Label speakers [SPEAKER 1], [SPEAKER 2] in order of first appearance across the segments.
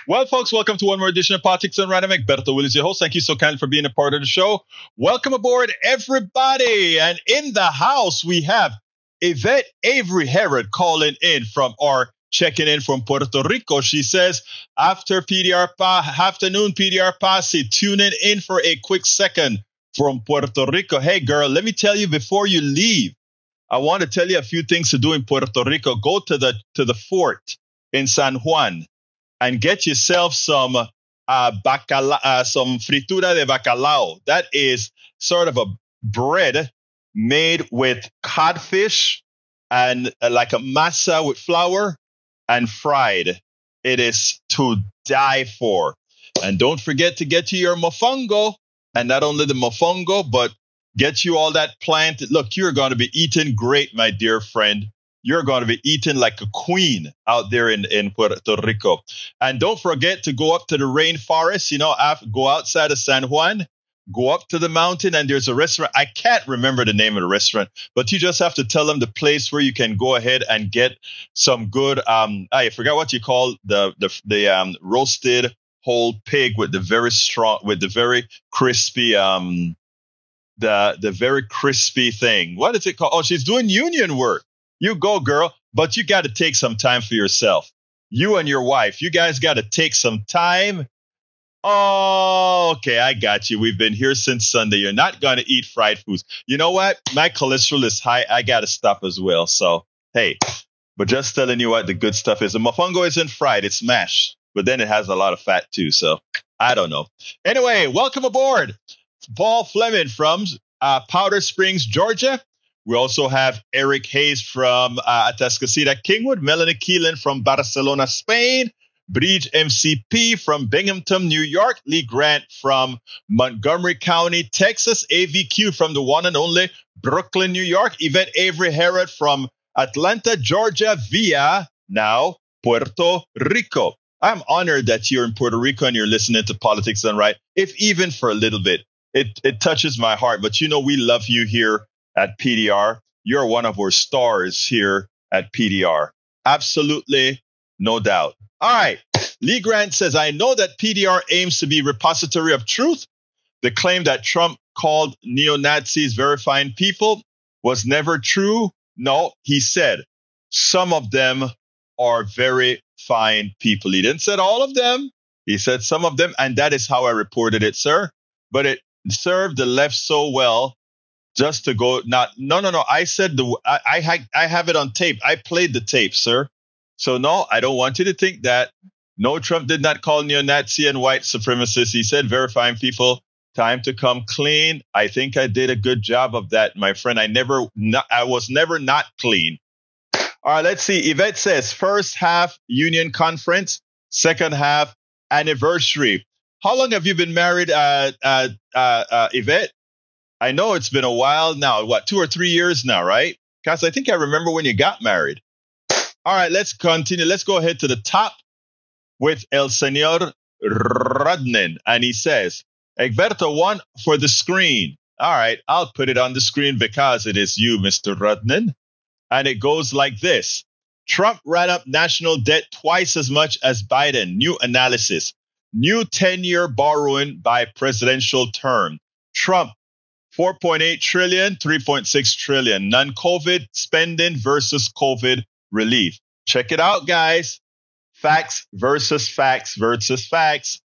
[SPEAKER 1] Well, folks, welcome to one more edition of Politics and Random. Egberto Willies, your host. Thank you so kindly for being a part of the show. Welcome aboard, everybody. And in the house, we have Yvette Avery Herod calling in from our checking in from Puerto Rico. She says, afternoon PDR Posse, tuning in for a quick second from Puerto Rico. Hey, girl, let me tell you before you leave, I want to tell you a few things to do in Puerto Rico. Go to the fort in San Juan and get yourself some some fritura de bacalao. That is sort of a bread made with codfish and like a masa with flour and fried. It is to die for. And don't forget to get you your mofongo. And not only the mofongo, but get you all that plant. Look, you're going to be eating great, my dear friend. You're going to be eating like a queen out there in Puerto Rico. And don't forget to go up to the rainforest, go outside of San Juan, go up to the mountain, and there's a restaurant. I can't remember the name of the restaurant, but you just have to tell them the place where you can go ahead and get some good, I forgot what you call the roasted whole pig with the very crispy, the very crispy thing. What is it called? Oh, she's doing union work. You go, girl, but you got to take some time for yourself. You and your wife, you guys got to take some time. Oh, okay, I got you. We've been here since Sunday. You're not going to eat fried foods. You know what? My cholesterol is high. I got to stop as well. So, hey, but just telling you what the good stuff is. The mofongo isn't fried. It's mashed. But then it has a lot of fat, too. So, I don't know. Anyway, welcome aboard. Paul Fleming from Powder Springs, Georgia. We also have Eric Hayes from Atascocita, Kingwood, Melanie Keelan from Barcelona, Spain, Bridge MCP from Binghamton, New York, Lee Grant from Montgomery County, Texas, AVQ from the one and only Brooklyn, New York, Yvette Avery Herod from Atlanta, Georgia, via now Puerto Rico. I'm honored that you're in Puerto Rico and you're listening to Politics Done Right, if even for a little bit. It touches my heart, but we love you here at PDR. You're one of our stars here at PDR. Absolutely, no doubt. All right. Lee Grant says, I know that PDR aims to be repository of truth. The claim that Trump called neo-Nazis very fine people was never true. No, he said some of them are very fine people. He didn't say all of them. He said some of them, and that is how I reported it, sir. But it served the left so well just to go, no. I said I have it on tape. I played the tape, sir. So no, I don't want you to think that. No, Trump did not call neo-Nazi and white supremacists. He said verifying people. Time to come clean. I think I did a good job of that, my friend. I was never not clean. All right, let's see. Yvette says first half union conference, second half anniversary. How long have you been married, Yvette? I know it's been a while now. What, 2 or 3 years now, right? Because I think I remember when you got married. All right, let's continue. Let's go ahead to the top with El Señor Rodnin. And he says, Egberto, one for the screen. All right, I'll put it on the screen because it is you, Mr. Rodnin. And it goes like this. Trump ran up national debt twice as much as Biden. New analysis. New 10-year borrowing by presidential term. Trump, 4.8 trillion, 3.6 trillion. Non-COVID spending versus COVID relief. Check it out, guys. Facts versus facts versus facts.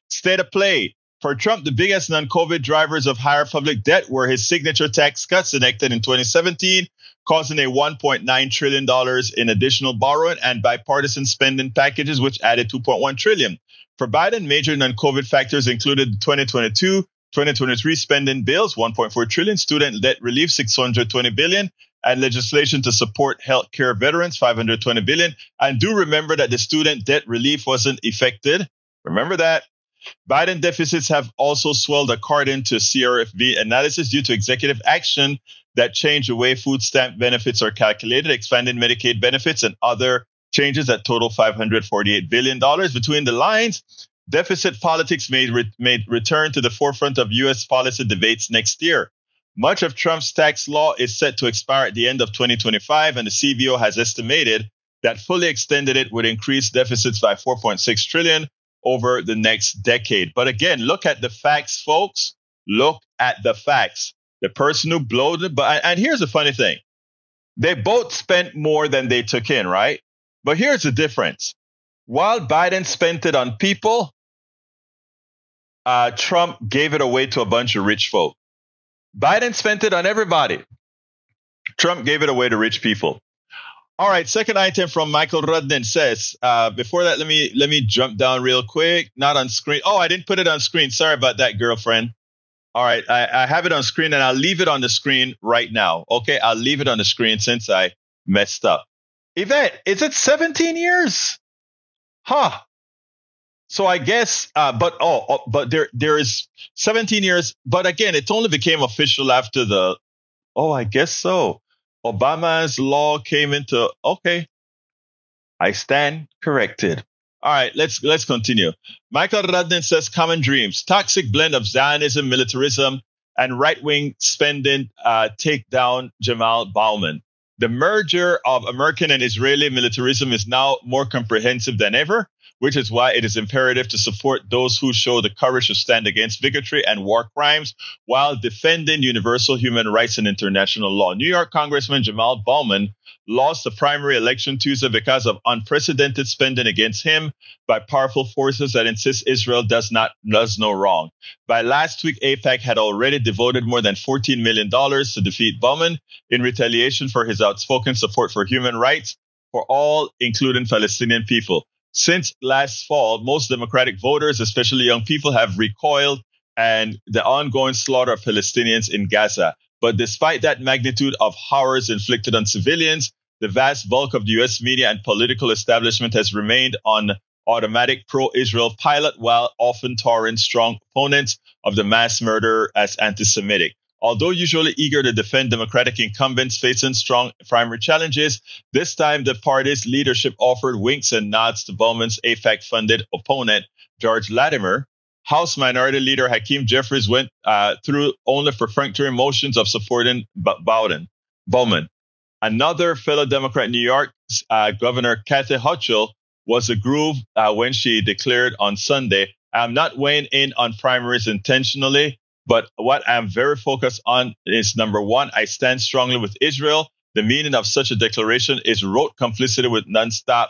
[SPEAKER 1] State of play. For Trump, the biggest non-COVID drivers of higher public debt were his signature tax cuts enacted in 2017, causing a $1.9 trillion in additional borrowing, and bipartisan spending packages, which added $2.1 trillion. For Biden, major non-COVID factors included 2022-2023 spending bills, $1.4 trillion, student debt relief, $620 billion, and legislation to support healthcare veterans, $520 billion. And do remember that the student debt relief wasn't effected. Remember that. Biden deficits have also swelled according to CRFB analysis due to executive action that changed the way food stamp benefits are calculated, expanding Medicaid benefits, and other changes that total $548 billion. Between the lines, deficit politics may return to the forefront of U.S. policy debates next year. Much of Trump's tax law is set to expire at the end of 2025, and the CBO has estimated that fully extended it would increase deficits by $4.6 trillion over the next decade. But again, look at the facts, folks. Look at the facts. The person who blowed it, and here's the funny thing. They both spent more than they took in, right? But here's the difference. While Biden spent it on people, Trump gave it away to a bunch of rich folk. Biden spent it on everybody. Trump gave it away to rich people. All right, second item from Michael Rudden says, before that, let me jump down real quick. Not on screen. Oh, I didn't put it on screen. Sorry about that, girlfriend. All right, I have it on screen, and I'll leave it on the screen right now. Okay, I'll leave it on the screen since I messed up. Yvette, is it 17 years? Huh. So I guess, but there is 17 years. But again, it only became official after I guess so. Obama's law came into, okay. I stand corrected. All right, let's continue. Michael Radden says common dreams, toxic blend of Zionism, militarism, and right-wing spending take down Jamal Bowman. The merger of American and Israeli militarism is now more comprehensive than ever, which is why it is imperative to support those who show the courage to stand against bigotry and war crimes while defending universal human rights and international law. New York Congressman Jamal Bowman lost the primary election Tuesday because of unprecedented spending against him by powerful forces that insist Israel does no wrong. By last week, AIPAC had already devoted more than $14 million to defeat Bowman in retaliation for his outspoken support for human rights for all, including Palestinian people. Since last fall, most Democratic voters, especially young people, have recoiled and the ongoing slaughter of Palestinians in Gaza. But despite that magnitude of horrors inflicted on civilians, the vast bulk of the U.S. media and political establishment has remained on automatic pro-Israel pilot while often touting strong opponents of the mass murder as anti-Semitic. Although usually eager to defend Democratic incumbents facing strong primary challenges, this time the party's leadership offered winks and nods to Bowman's AIPAC-funded opponent, George Latimer. House Minority Leader Hakeem Jeffries went through only perfunctory motions of supporting Bowman. Another fellow Democrat, New York Governor Kathy Hochul, was aggrieved when she declared on Sunday, "I'm not weighing in on primaries intentionally, but what I'm very focused on is, number one, I stand strongly with Israel. The meaning of such a declaration is rote complicity with nonstop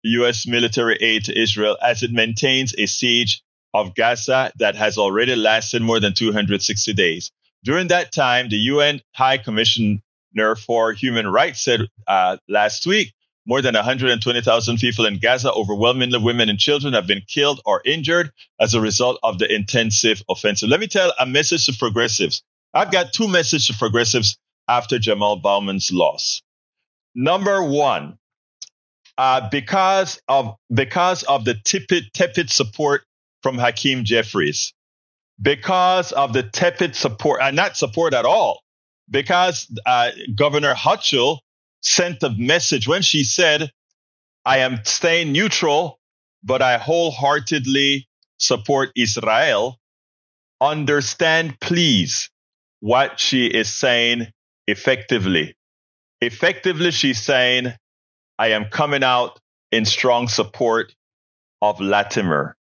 [SPEAKER 1] U.S. military aid to Israel as it maintains a siege of Gaza that has already lasted more than 260 days. During that time, the UN High Commissioner for Human Rights said last week, more than 120,000 people in Gaza, overwhelmingly women and children, have been killed or injured as a result of the intensive offensive. Let me tell a message to progressives. I've got two messages to progressives after Jamal Bowman's loss. Number one, because of the tepid support from Hakeem Jeffries, because of the tepid support, and not support at all, because Governor Hochul sent a message when she said, I am staying neutral, but I wholeheartedly support Israel. Understand, please, what she is saying effectively. Effectively, she's saying, I am coming out in strong support of Latimer.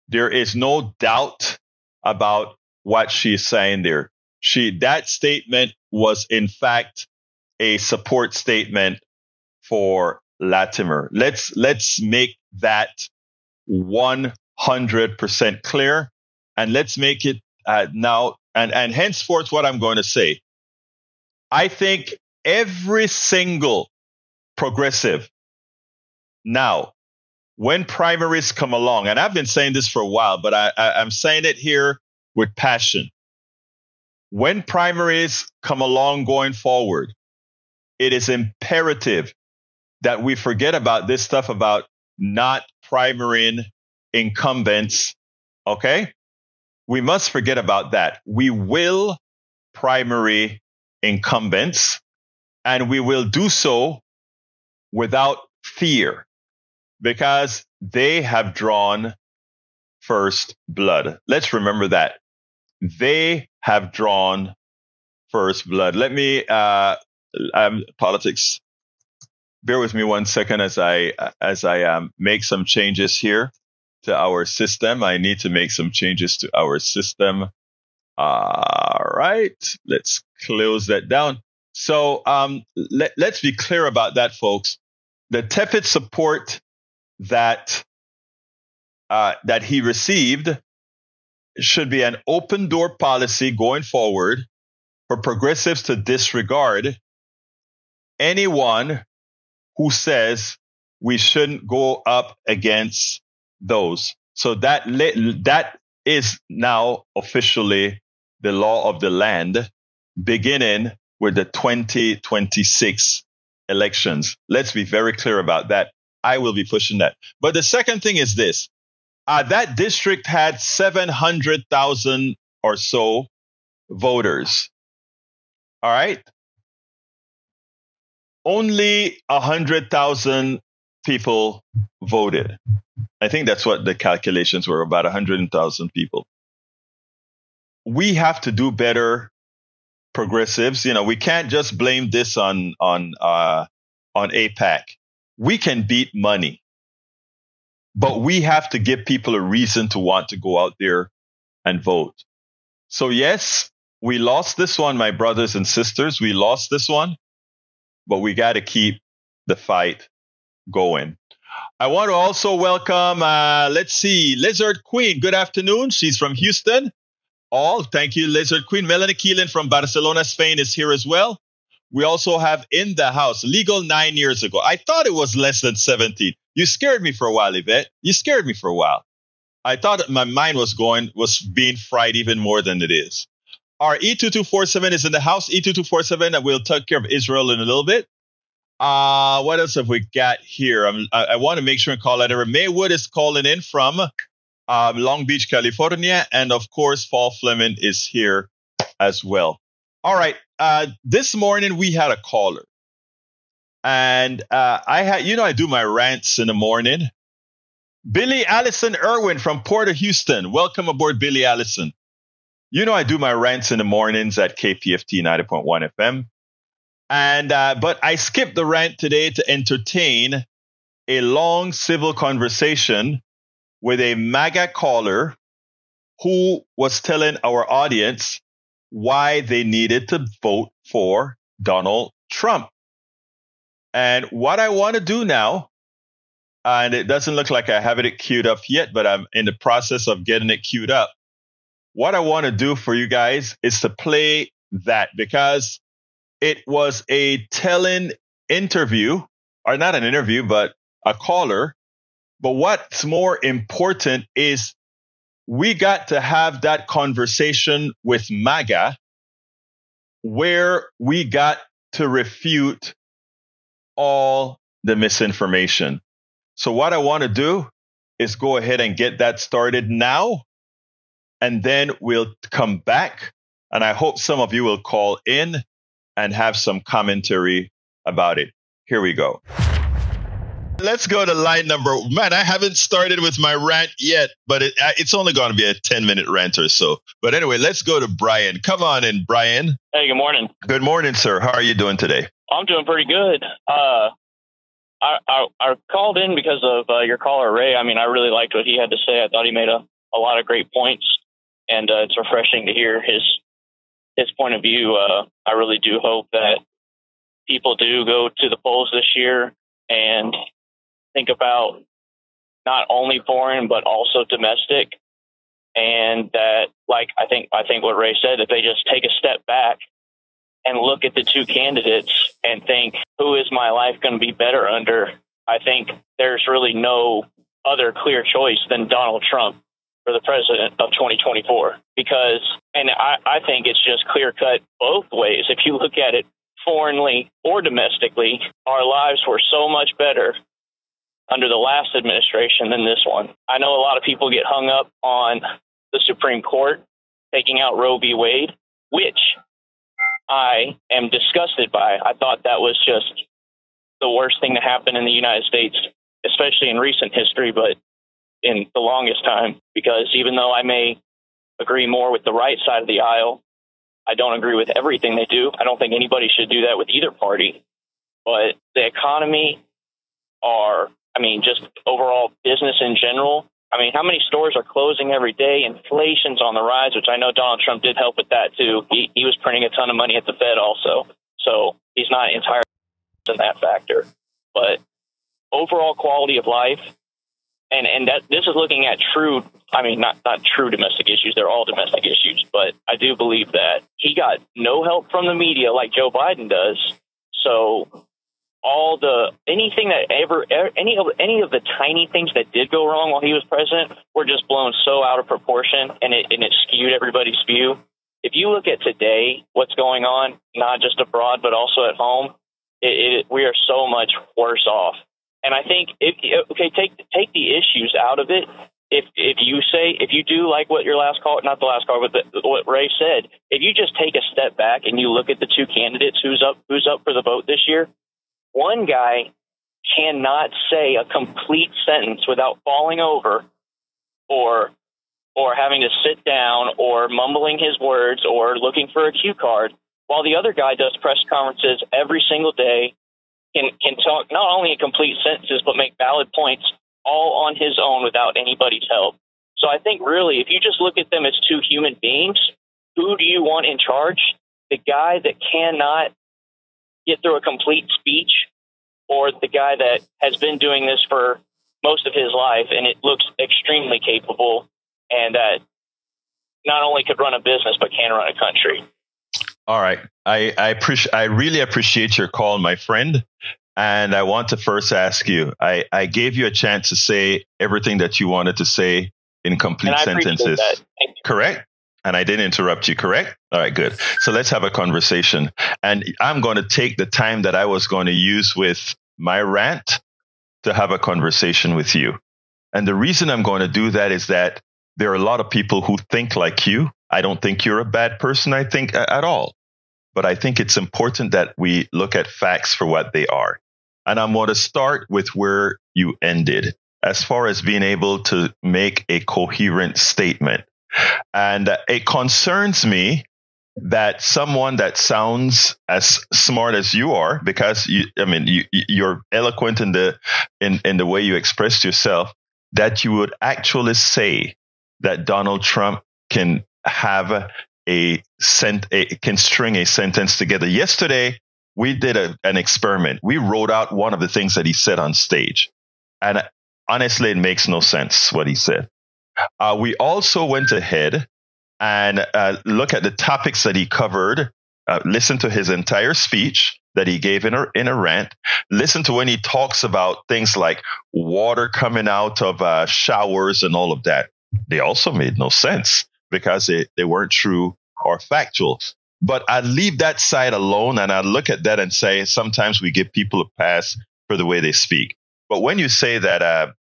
[SPEAKER 1] There is no doubt about what she's saying there. That statement was, in fact, a support statement for Latimer. Let's make that 100% clear, and let's make it now and henceforth what I'm going to say. I think every single progressive now, when primaries come along, and I've been saying this for a while, but I'm saying it here with passion. When primaries come along going forward, it is imperative that we forget about this stuff about not primarying incumbents, okay? We must forget about that. We will primary incumbents, and we will do so without fear because they have drawn first blood. Let's remember that. They have drawn first blood. Let me politics. Bear with me 1 second as I make some changes here. to our system. I need to make some changes to our system. All right, let's close that down. So let's be clear about that, folks. The tepid support that he received should be an open door policy going forward for progressives to disregard anyone who says we shouldn't go up against those. So that is now officially the law of the land, beginning with the 2026 elections. Let's be very clear about that. I will be pushing that. But the second thing is this. That district had 700,000 or so voters. All right. Only 100,000 people voted. I think that's what the calculations were, about 100,000 people. We have to do better, progressives. We can't just blame this on AIPAC. We can beat money, but we have to give people a reason to want to go out there and vote. So yes, we lost this one, my brothers and sisters. We lost this one, but we got to keep the fight going. I want to also welcome, Lizard Queen. Good afternoon. She's from Houston. Thank you, Lizard Queen. Melanie Keelan from Barcelona, Spain is here as well. We also have in the house, legal 9 years ago. I thought it was less than 17. You scared me for a while, Yvette. You scared me for a while. I thought my mind was being fried even more than it is. Our E2247 is in the house. E2247, and we'll take care of Israel in a little bit. What else have we got here? I want to make sure and call out everyone. Maywood is calling in from Long Beach, California. And of course, Paul Fleming is here as well. All right. This morning we had a caller. And I do my rants in the morning. Billy Allison Irwin from Port of Houston. Welcome aboard, Billy Allison. I do my rants in the mornings at KPFT 90.1 FM. But I skipped the rant today to entertain a long civil conversation with a MAGA caller who was telling our audience why they needed to vote for Donald Trump. And what I want to do now, and it doesn't look like I have it queued up yet, but I'm in the process of getting it queued up. What I want to do for you guys is to play that, because it was a telling interview, or not an interview, but a caller. But what's more important is we got to have that conversation with MAGA where we got to refute all the misinformation. So what I want to do is go ahead and get that started now, and then we'll come back. And I hope some of you will call in and have some commentary about it. Here we go. Let's go to line number. Man, I haven't started with my rant yet, but it's only going to be a 10-minute rant or so. But anyway, let's go to Brian. Come on in, Brian.
[SPEAKER 2] Hey, good morning.
[SPEAKER 1] Good morning, sir. How are you doing today?
[SPEAKER 2] I'm doing pretty good. I called in because of your caller, Ray. I mean, I really liked what he had to say. I thought he made a lot of great points, and it's refreshing to hear his point of view. I really do hope that people do go to the polls this year and think about not only foreign but also domestic, and that, like I think what Ray said, if they just take a step back and look at the two candidates and think, who is my life going to be better under? I think there's really no other clear choice than Donald Trump for the president of 2024, because, and I think it's just clear cut both ways. If you look at it foreignly or domestically, our lives were so much better under the last administration than this one. I know a lot of people get hung up on the Supreme Court taking out Roe v. Wade, which I am disgusted by. I thought that was just the worst thing to happen in the United States, especially in recent history, but in the longest time, because even though I may agree more with the right side of the aisle, I don't agree with everything they do. I don't think anybody should do that with either party. But the economy, just overall business in general, I mean, how many stores are closing every day? Inflation's on the rise, which I know Donald Trump did help with that too. He was printing a ton of money at the Fed also. So he's not entirely in that factor. But overall quality of life, and that this is looking at true, I mean, not true domestic issues. They're all domestic issues. But I do believe that he got no help from the media like Joe Biden does. So anything that any of the tiny things that did go wrong while he was president were just blown so out of proportion, and it skewed everybody's view. If you look at today, what's going on, not just abroad but also at home, we are so much worse off. And I think take the issues out of it. If you do like what your last call, not the last call, but what Ray said, if you just take a step back and you look at the two candidates who's up for the vote this year. One guy cannot say a complete sentence without falling over or having to sit down or mumbling his words or looking for a cue card, while the other guy does press conferences every single day, can talk not only in complete sentences, but make valid points all on his own without anybody's help. So I think really, if you just look at them as two human beings, who do you want in charge? The guy that cannot get through a complete speech, or the guy that has been doing this for most of his life and it looks extremely capable and that not only could run a business but can run a country.
[SPEAKER 1] All right. I really appreciate your call, my friend. And I want to first ask you, I gave you a chance to say everything that you wanted to say in complete sentences. Correct? And I didn't interrupt you, correct? All right, good. So let's have a conversation. And I'm going to take the time that I was going to use with my rant to have a conversation with you. And the reason I'm going to do that is that there are a lot of people who think like you. I don't think you're a bad person, I think, at all. But I think it's important that we look at facts for what they are. And I'm going to start with where you ended, as far as being able to make a coherent statement. And it concerns me that someone that sounds as smart as you are, because you're eloquent in the way you expressed yourself, that you would actually say that Donald Trump can have can string a sentence together. Yesterday, we did an experiment. We wrote out one of the things that he said on stage, and honestly, it makes no sense what he said. We also went ahead and look at the topics that he covered, listen to his entire speech that he gave in a rant, listen to when he talks about things like water coming out of showers and all of that. They also made no sense because they weren't true or factual. But I leave that side alone and I look at that and say, sometimes we give people a pass for the way they speak. But when you say that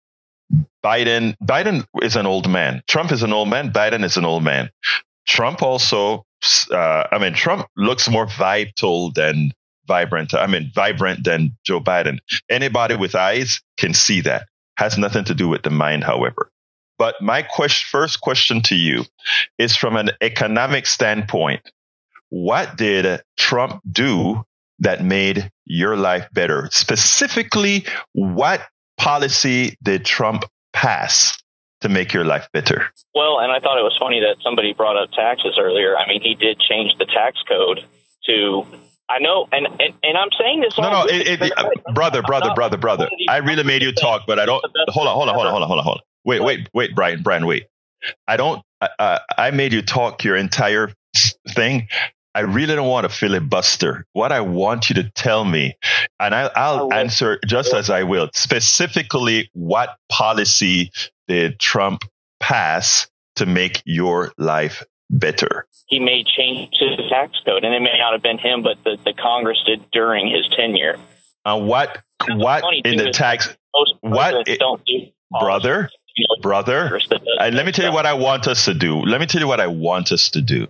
[SPEAKER 1] Biden is an old man. Trump is an old man. Biden is an old man. Trump also, Trump looks more vital than vibrant. Vibrant than Joe Biden. Anybody with eyes can see that. Has nothing to do with the mind, however. But my first question to you is from an economic standpoint. What did Trump do that made your life better? Specifically, what policy did Trump pass to make your life better? Well, and I thought it was funny that somebody brought up taxes earlier. I mean, he did change the tax code to, I know, and I'm saying this. Brother. I really made you talk, but I don't. Hold on. Wait, Brian, wait. I made you talk your entire thing. I really don't want to filibuster. What I want you to tell me, and I'll answer just as I will, specifically what policy did Trump pass to make your life better? He made change to the tax code, and it may not have been him, but the Congress did during his tenure. What in the tax? What don't do, brother? Let me tell you what I want us to do.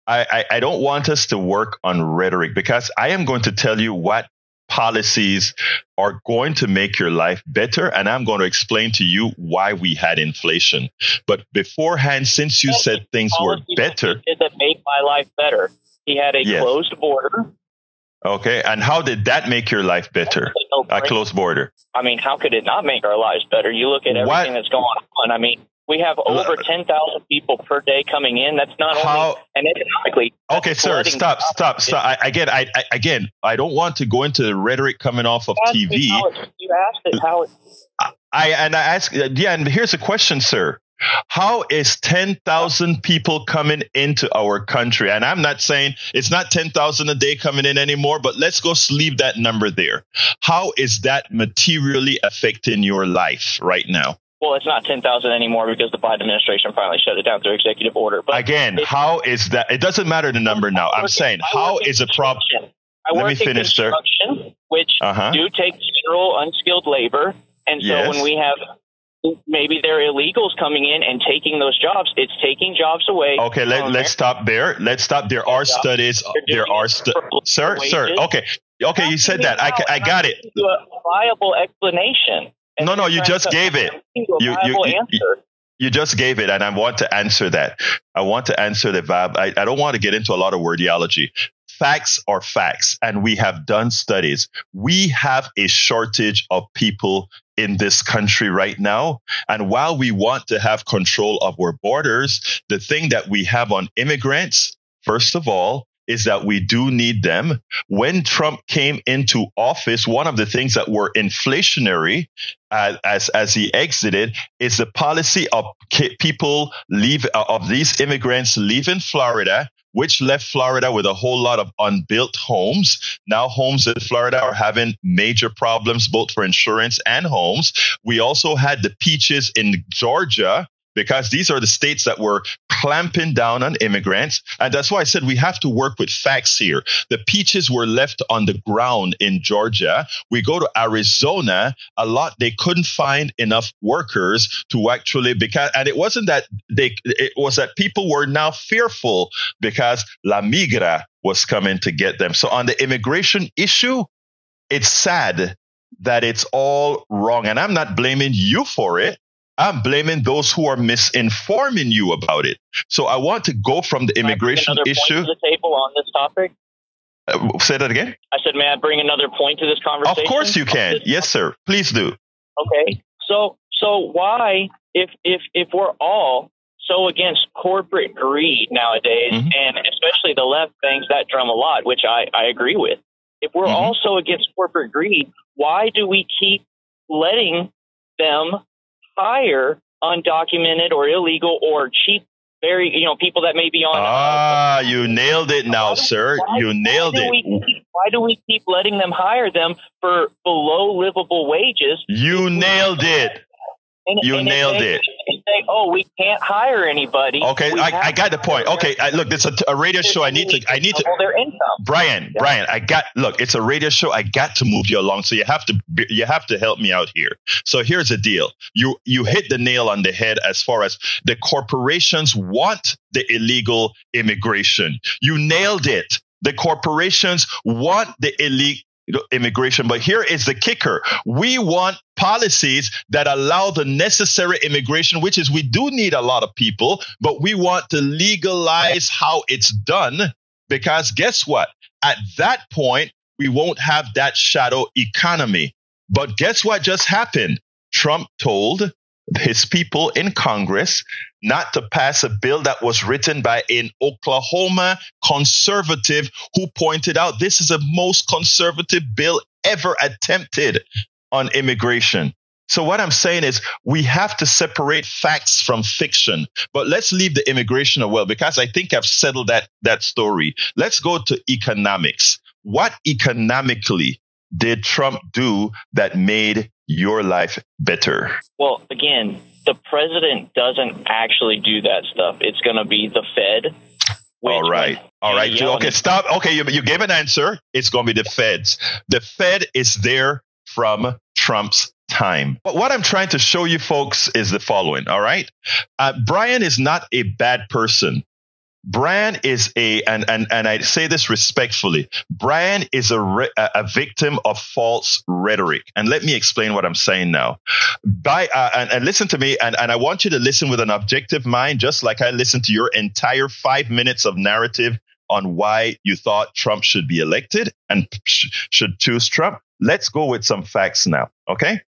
[SPEAKER 1] I don't want us to work on rhetoric, because I am going to tell you what policies are going to make your life better, and I'm going to explain to you why we had inflation. But beforehand, since you said things were better, that made my life better. He had a closed border. Okay. And how did that make your life better? A closed border.
[SPEAKER 2] I mean, how could it not make our lives better? You look at everything that's going on. I mean, we have over 10,000 people per day coming in. That's not only and economically.
[SPEAKER 1] Okay, sir, stop. Again, I don't want to go into the rhetoric coming off of TV.
[SPEAKER 2] You asked it how it.
[SPEAKER 1] And here's a question, sir. How is 10,000 people coming into our country? And I'm not saying it's not 10,000 a day coming in anymore, but let's go leave that number there. How is that materially affecting your life right now?
[SPEAKER 2] Well, it's not 10,000 anymore because the Biden administration finally shut it down through executive order. But
[SPEAKER 1] again, how is that? It doesn't matter the number now. I'm saying, how is a problem?
[SPEAKER 2] Let me finish, sir. Which do take general unskilled labor. And so when we have maybe there are illegals coming in and taking those jobs, it's taking jobs away.
[SPEAKER 1] Okay, let's stop there. There are studies. Sir. Okay, you said that. I got it.
[SPEAKER 2] A viable explanation.
[SPEAKER 1] No, you just gave it. You just gave it, and I want to answer that. I want to answer the VAB. I don't want to get into a lot of wordiology. Facts are facts, and we have done studies. We have a shortage of people in this country right now. And while we want to have control of our borders, the thing that we have on immigrants, first of all, is that we do need them. When Trump came into office, one of the things that were inflationary as he exited is the policy of these immigrants leaving Florida, which left Florida with a whole lot of unbuilt homes. Now homes in Florida are having major problems, both for insurance and homes. We also had the peaches in Georgia, because these are the states that were clamping down on immigrants. And that's why I said we have to work with facts here. The peaches were left on the ground in Georgia. We go to Arizona, they couldn't find enough workers to actually, and it wasn't that it was that people were now fearful because La Migra was coming to get them. So on the immigration issue, it's sad that it's all wrong. And I'm not blaming you for it. I'm blaming those who are misinforming you about it. So I want to go from the immigration issue.
[SPEAKER 2] To the table on this topic?
[SPEAKER 1] Say that again?
[SPEAKER 2] I said, may I bring another point to this conversation?
[SPEAKER 1] Of course you can. Yes, sir. Please do.
[SPEAKER 2] Okay. So why, if we're all so against corporate greed nowadays, and especially the left bangs that drum a lot, which I agree with. If we're all so against corporate greed, why do we keep letting them hire undocumented or illegal or cheap, people that may be on.
[SPEAKER 1] You nailed it now, sir. You nailed it.
[SPEAKER 2] Why do we keep letting them hire them for below livable wages?
[SPEAKER 1] You nailed it. You nailed it.
[SPEAKER 2] Say, we can't hire anybody.
[SPEAKER 1] Okay, I got the point. Okay, look, it's a radio show. I need to.
[SPEAKER 2] Their income.
[SPEAKER 1] Brian, it's a radio show. I got to move you along, so you have to help me out here. So here's the deal. You hit the nail on the head as far as the corporations want the illegal immigration. You nailed it. The corporations want the illegal immigration. But here is the kicker. We want policies that allow the necessary immigration, which is we do need a lot of people, but we want to legalize how it's done, because guess what? At that point, we won't have that shadow economy. But guess what just happened? Trump told his people in Congress not to pass a bill that was written by an Oklahoma conservative who pointed out this is the most conservative bill ever attempted on immigration. So what I'm saying is we have to separate facts from fiction. But let's leave the immigration away, because I think I've settled that story. Let's go to economics. What economically did Trump do that made your life better?
[SPEAKER 2] Well, again, the president doesn't actually do that stuff. It's going to be the Fed.
[SPEAKER 1] All right. Okay, stop. Okay, you gave an answer. It's going to be the Feds. The Fed is there from Trump's time. But what I'm trying to show you folks is the following. All right. Brian is not a bad person. Brian is and I say this respectfully, Brian is a victim of false rhetoric. And let me explain what I'm saying now. And listen to me, and I want you to listen with an objective mind, just like I listened to your entire 5 minutes of narrative on why you thought Trump should be elected and should choose Trump. Let's go with some facts now, okay?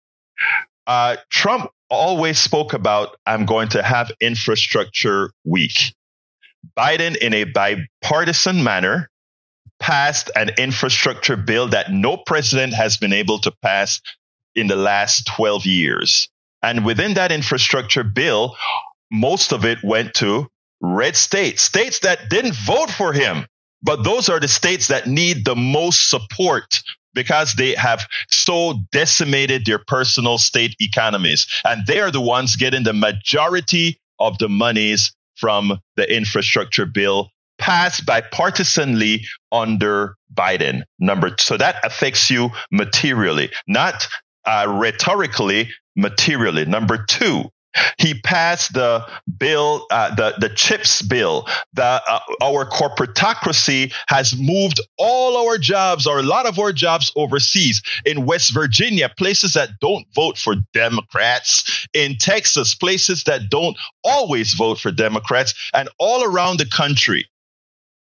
[SPEAKER 1] Trump always spoke about, I'm going to have infrastructure week. Biden, in a bipartisan manner, passed an infrastructure bill that no president has been able to pass in the last 12 years. And within that infrastructure bill, most of it went to red states that didn't vote for him. But those are the states that need the most support because they have so decimated their personal state economies. And they are the ones getting the majority of the monies from the infrastructure bill passed bipartisanly under Biden. So that affects you materially, not rhetorically, materially. Number two, he passed the bill, the CHIPS bill. Our corporatocracy has moved all our jobs, or a lot of our jobs, overseas. In West Virginia, places that don't vote for Democrats. In Texas, places that don't always vote for Democrats. And all around the country,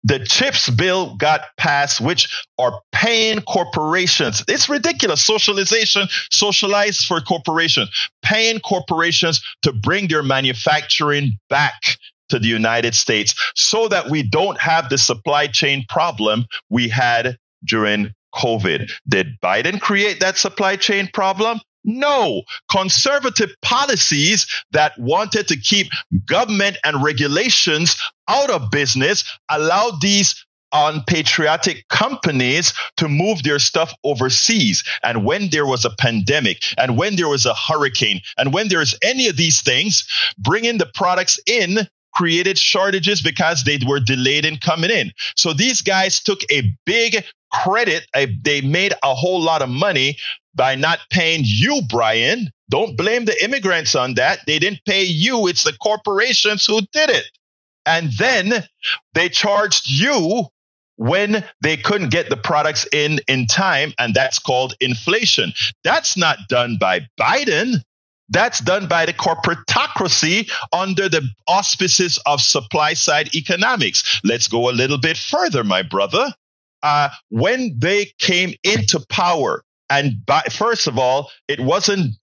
[SPEAKER 1] the CHIPS bill got passed, which are paying corporations. It's ridiculous. Socialized for corporations, paying corporations to bring their manufacturing back to the United States so that we don't have the supply chain problem we had during COVID. Did Biden create that supply chain problem? No. Conservative policies that wanted to keep government and regulations out of business allowed these unpatriotic companies to move their stuff overseas. And when there was a pandemic, and when there was a hurricane, and when there's any of these things, bringing the products in created shortages because they were delayed in coming in. So these guys took a big credit. They made a whole lot of money by not paying you, Brian. Don't blame the immigrants on that. They didn't pay you. It's the corporations who did it. And then they charged you when they couldn't get the products in time. And that's called inflation. That's not done by Biden. That's done by the corporatocracy under the auspices of supply side economics. Let's go a little bit further, my brother. When they came into power, and first of all, it wasn't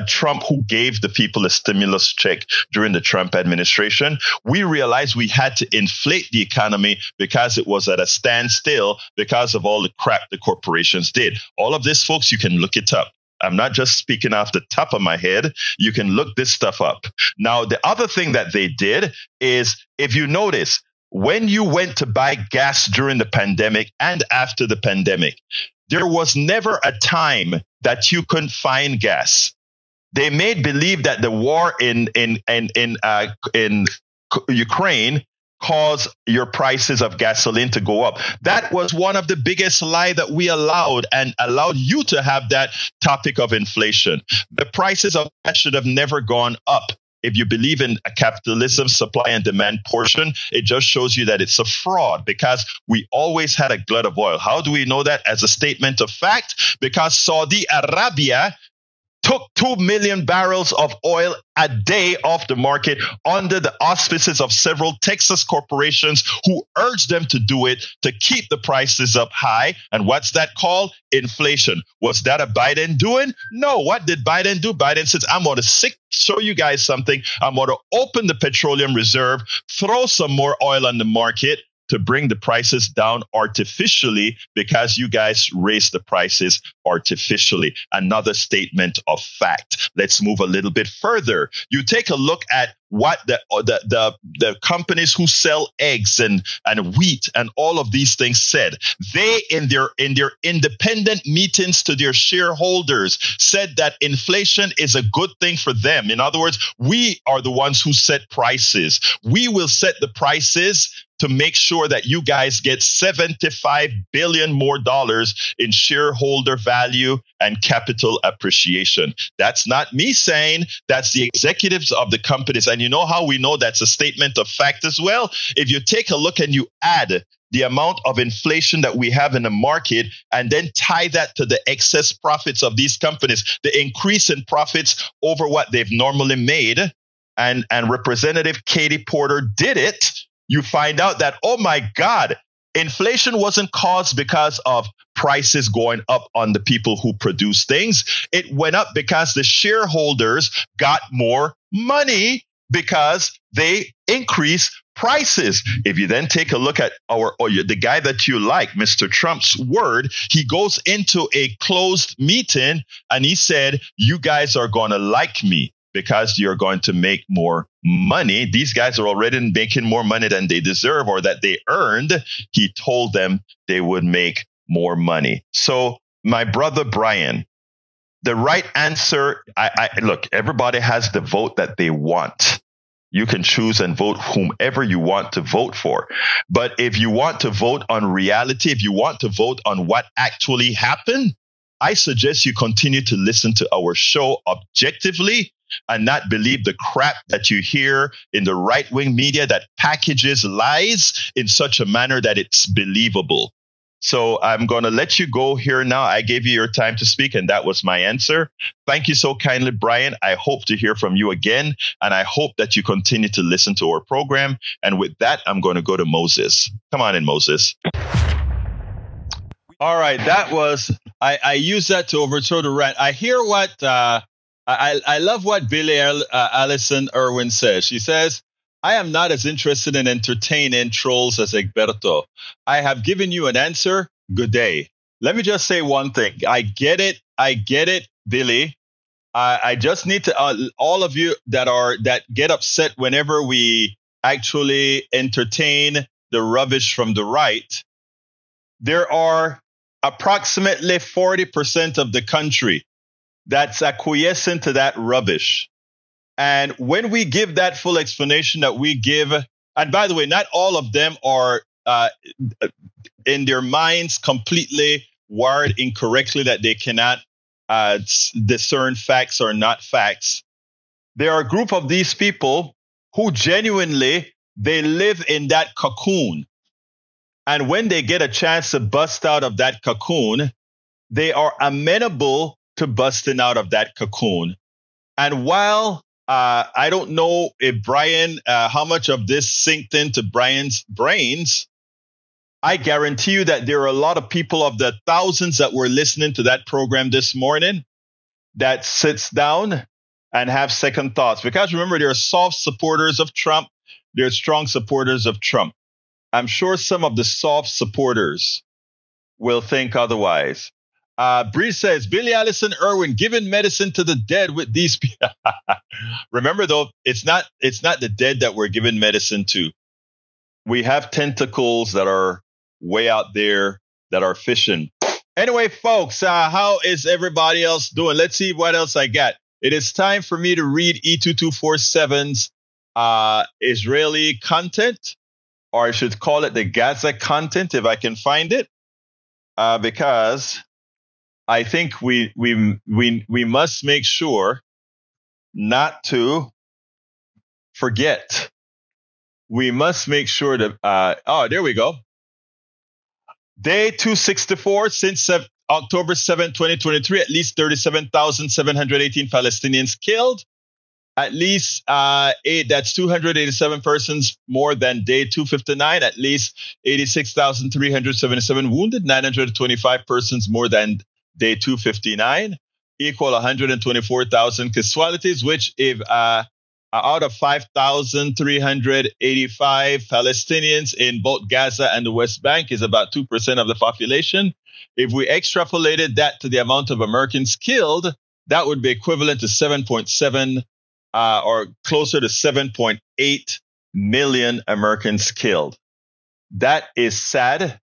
[SPEAKER 1] Trump who gave the people a stimulus check during the Trump administration. We realized we had to inflate the economy because it was at a standstill because of all the crap the corporations did. All of this, folks, you can look it up. I'm not just speaking off the top of my head. You can look this stuff up. Now, the other thing that they did is, if you notice, when you went to buy gas during the pandemic and after the pandemic, there was never a time that you couldn't find gas. They made believe that the war in Ukraine caused your prices of gasoline to go up. That was one of the biggest lies that we allowed you to have that topic of inflation. The prices of gas should have never gone up. If you believe in a capitalism, supply and demand portion, it just shows you that it's a fraud because we always had a glut of oil. How do we know that? As a statement of fact, because Saudi Arabia took 2 million barrels of oil a day off the market under the auspices of several Texas corporations who urged them to do it to keep the prices up high. And what's that called? Inflation. Was that a Biden doing? No. What did Biden do? Biden says, I'm going to show you guys something. I'm going to open the petroleum reserve, throw some more oil on the market to bring the prices down artificially because you guys raised the prices artificially. Another statement of fact. Let's move a little bit further. You take a look at what the companies who sell eggs and wheat and all of these things said. They, in their independent meetings to their shareholders, said that inflation is a good thing for them. In other words, we are the ones who set prices. We will set the prices to make sure that you guys get $75 billion more in shareholder value and capital appreciation. That's not me saying, that's the executives of the companies. And you know how we know that's a statement of fact as well? If you take a look and you add the amount of inflation that we have in the market and then tie that to the excess profits of these companies, the increase in profits over what they've normally made, and Representative Katie Porter did it. you find out that, oh my God, inflation wasn't caused because of prices going up on the people who produce things. It went up because the shareholders got more money because they increased prices. If you then take a look at the guy that you like, Mr. Trump's word, he goes into a closed meeting and he said, you guys are going to like me because you're going to make more money. These guys are already making more money than they deserve or that they earned. He told them they would make more money. So, my brother Brian, the right answer, look, everybody has the vote that they want. You can choose and vote whomever you want to vote for. But if you want to vote on reality, if you want to vote on what actually happened, I suggest you continue to listen to our show objectively and not believe the crap that you hear in the right-wing media that packages lies in such a manner that it's believable. So I'm going to let you go here now. I gave you your time to speak, and that was my answer. Thank you so kindly, Brian. I hope to hear from you again, and I hope that you continue to listen to our program. And with that, I'm going to go to Moses. Come on in, Moses. All right, that was, I used that to overthrow the rant. I hear what, I love what Billy Allison Irwin says. She says, I am not as interested in entertaining trolls as Egberto. I have given you an answer. Good day. Let me just say one thing. I get it, Billy. I just need to, all of you that get upset whenever we actually entertain the rubbish from the right. There are approximately 40% of the country that's acquiescent to that rubbish. And when we give that full explanation that we give, and by the way, not all of them are in their minds completely wired incorrectly that they cannot discern facts or not facts. There are a group of these people who genuinely, they live in that cocoon. And when they get a chance to bust out of that cocoon, they are amenable to busting out of that cocoon. And while I don't know if Brian, how much of this sinked into Brian's brains, I guarantee you that there are a lot of people of the thousands that were listening to that program this morning that sits down and have second thoughts. Because remember, there are soft supporters of Trump. There are strong supporters of Trump. I'm sure some of the soft supporters will think otherwise. Bree says, Billy Allison Irwin giving medicine to the dead with these people. Remember, though, it's not the dead that we're giving medicine to. We have tentacles that are way out there that are fishing. Anyway, folks, how is everybody else doing? Let's see what else I got. It is time for me to read E2247's Israeli content, or I should call it the Gaza content if I can find it, because I think we must make sure not to forget. We must make sure that, there we go. Day 264 since October 7, 2023, at least 37,718 Palestinians killed. At least that's 287 persons more than day 259. At least 86,377 wounded, 925 persons more than day 259, equal 124,000 casualties, which if out of 5,385 Palestinians in both Gaza and the West Bank is about 2% of the population. If we extrapolated that to the amount of Americans killed, that would be equivalent to 7.7 or closer to 7.8 million Americans killed. That is sad.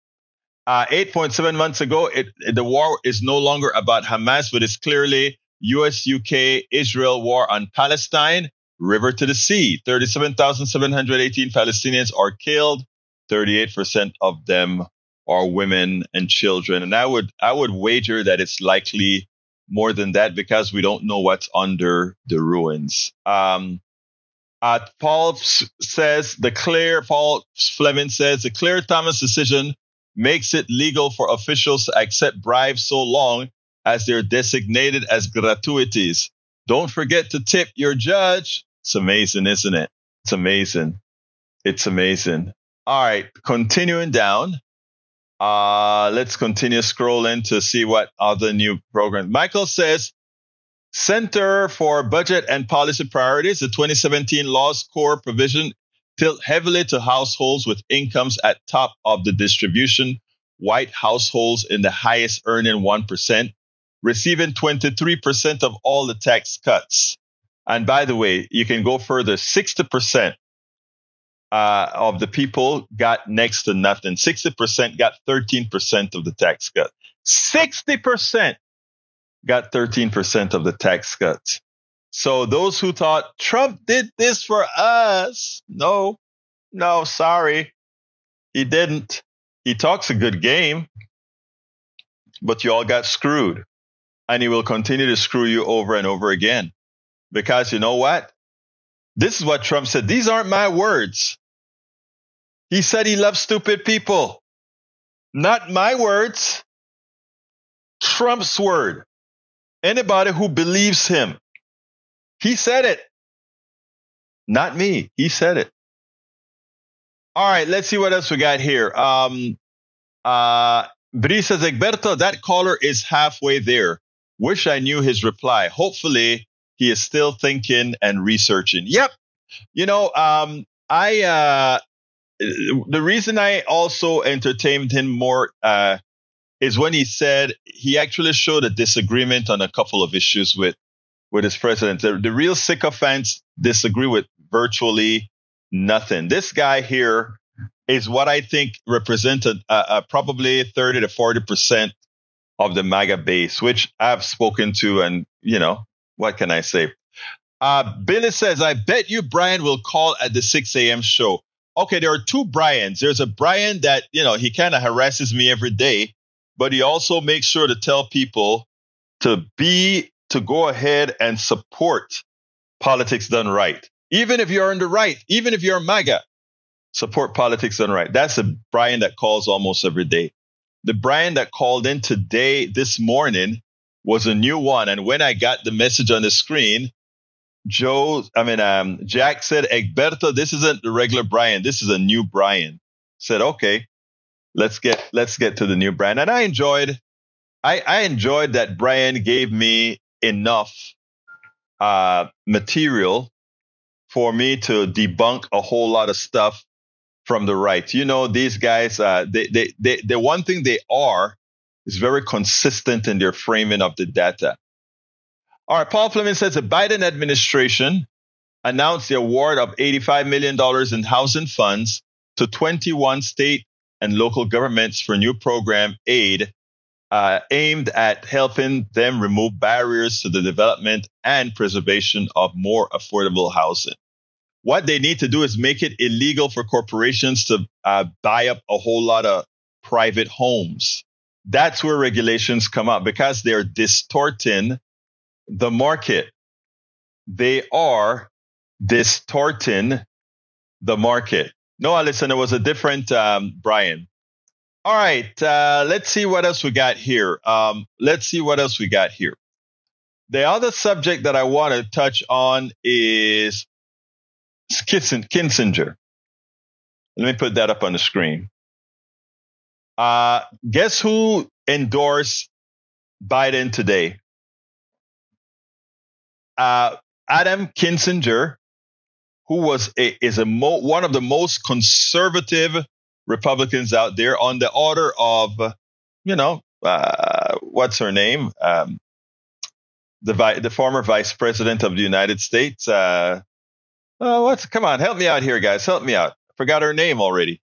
[SPEAKER 1] 8.7 months ago, the war is no longer about Hamas, but it's clearly U.S., UK, Israel war on Palestine, river to the sea. 37,718 Palestinians are killed. 38% of them are women and children. And I would wager that it's likely more than that because we don't know what's under the ruins. Paul says, Paul Fleming says, the Claire Thomas decision makes it legal for officials to accept bribes so long as they're designated as gratuities. Don't forget to tip your judge. It's amazing, isn't it? It's amazing. It's amazing. All right, continuing down. Let's continue scrolling to see what other new programs. Michael says, Center for Budget and Policy Priorities, the 2017 law's core provision tilt heavily to households with incomes at top of the distribution. White households in the highest earning 1%, receiving 23% of all the tax cuts. And by the way, you can go further. 60% of the people got next to nothing. 60% got 13% of the tax cut. 60% got 13% of the tax cuts. So those who thought Trump did this for us, no, sorry, he didn't. He talks a good game, but you all got screwed. And he will continue to screw you over and over again. Because you know what? This is what Trump said. These aren't my words. He said he loves stupid people. Not my words. Trump's word. Anybody who believes him. He said it. Not me. He said it. All right, let's see what else we got here. Bri says, Egberto, that caller is halfway there. Wish I knew his reply. Hopefully, he is still thinking and researching. Yep. You know, the reason I also entertained him more is when he said he actually showed a disagreement on a couple of issues with his president. The real sycophants disagree with virtually nothing. This guy here is what I think represented probably 30 to 40% of the MAGA base, which I've spoken to, and, you know, what can I say? Billy says, I bet you Brian will call at the 6 a.m. show. Okay, there are two Brians. There's a Brian that, you know, he kind of harasses me every day, but he also makes sure to tell people to go ahead and support politics done right. Even if you're on the right, even if you're MAGA, support politics done right. That's a Brian that calls almost every day. The Brian that called in this morning, was a new one. And when I got the message on the screen, Jack said, Egberto, this isn't the regular Brian. This is a new Brian. Said, okay, let's get to the new Brian. And I enjoyed that Brian gave me enough material for me to debunk a whole lot of stuff from the right. You know, these guys, the one thing they are is very consistent in their framing of the data. All right, Paul Fleming says the Biden administration announced the award of $85 million in housing funds to 21 state and local governments for new program aid aimed at helping them remove barriers to the development and preservation of more affordable housing. What they need to do is make it illegal for corporations to buy up a whole lot of private homes. That's where regulations come up, because they're distorting the market. They are distorting the market. No, listen, it was a different Brian. All right, let's see what else we got here. The other subject that I want to touch on is Kinzinger. Let me put that up on the screen. Guess who endorsed Biden today? Adam Kinzinger, who is one of the most conservative Republicans out there, on the order of, what's her name? The former vice president of the United States. Come on, help me out here, guys. Help me out. I forgot her name already.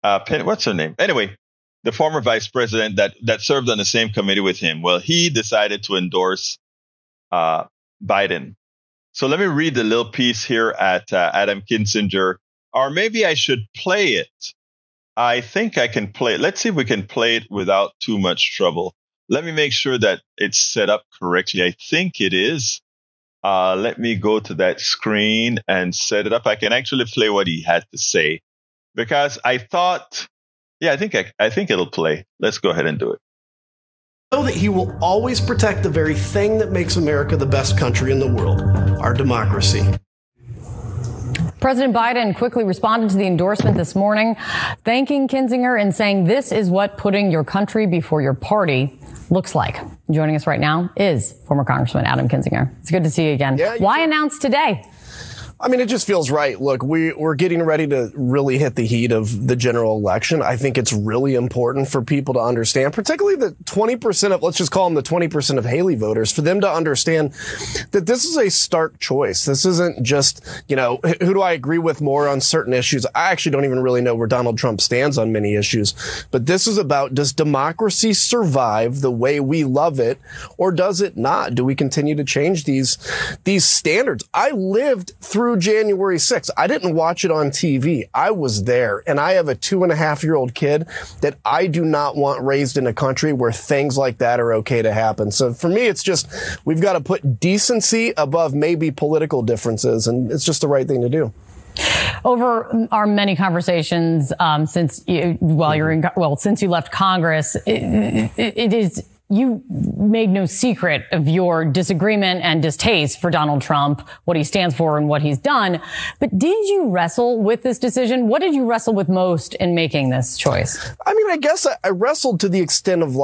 [SPEAKER 1] What's her name? Anyway, the former vice president that served on the same committee with him. Well, he decided to endorse Biden. So let me read the little piece here at Adam Kinzinger, or maybe I should play it. I think I can play it. Let's see if we can play it without too much trouble. Let me make sure that it's set up correctly. I think it is. Let me go to that screen and set it up. I can actually play what he had to say, because I thought, I think it'll play. Let's go ahead and do it.
[SPEAKER 3] Know that he will always protect the very thing that makes America the best country in the world, our democracy.
[SPEAKER 4] President Biden quickly responded to the endorsement this morning, thanking Kinzinger and saying this is what putting your country before your party looks like. Joining us right now is former Congressman Adam Kinzinger. It's good to see you again. Why announce today?
[SPEAKER 3] I mean, it just feels right. Look, we're getting ready to really hit the heat of the general election. I think it's really important for people to understand, particularly the 20% of, let's just call them the 20% of Haley voters, for them to understand that this is a stark choice. This isn't just, who do I agree with more on certain issues? I actually don't even really know where Donald Trump stands on many issues. But this is about, does democracy survive the way we love it, or does it not? Do we continue to change these standards? I lived through January 6th. I didn't watch it on TV. I was there, and I have a 2.5-year-old kid that I do not want raised in a country where things like that are okay to happen. So for me, it's just, we've got to put decency above maybe political differences, and it's just the right thing to do.
[SPEAKER 4] Over our many conversations since you left Congress, it is. You made no secret of your disagreement and distaste for Donald Trump, what he stands for and what he's done. But did you wrestle with this decision? What did you wrestle with most in making this choice?
[SPEAKER 3] I mean, I guess I wrestled to the extent of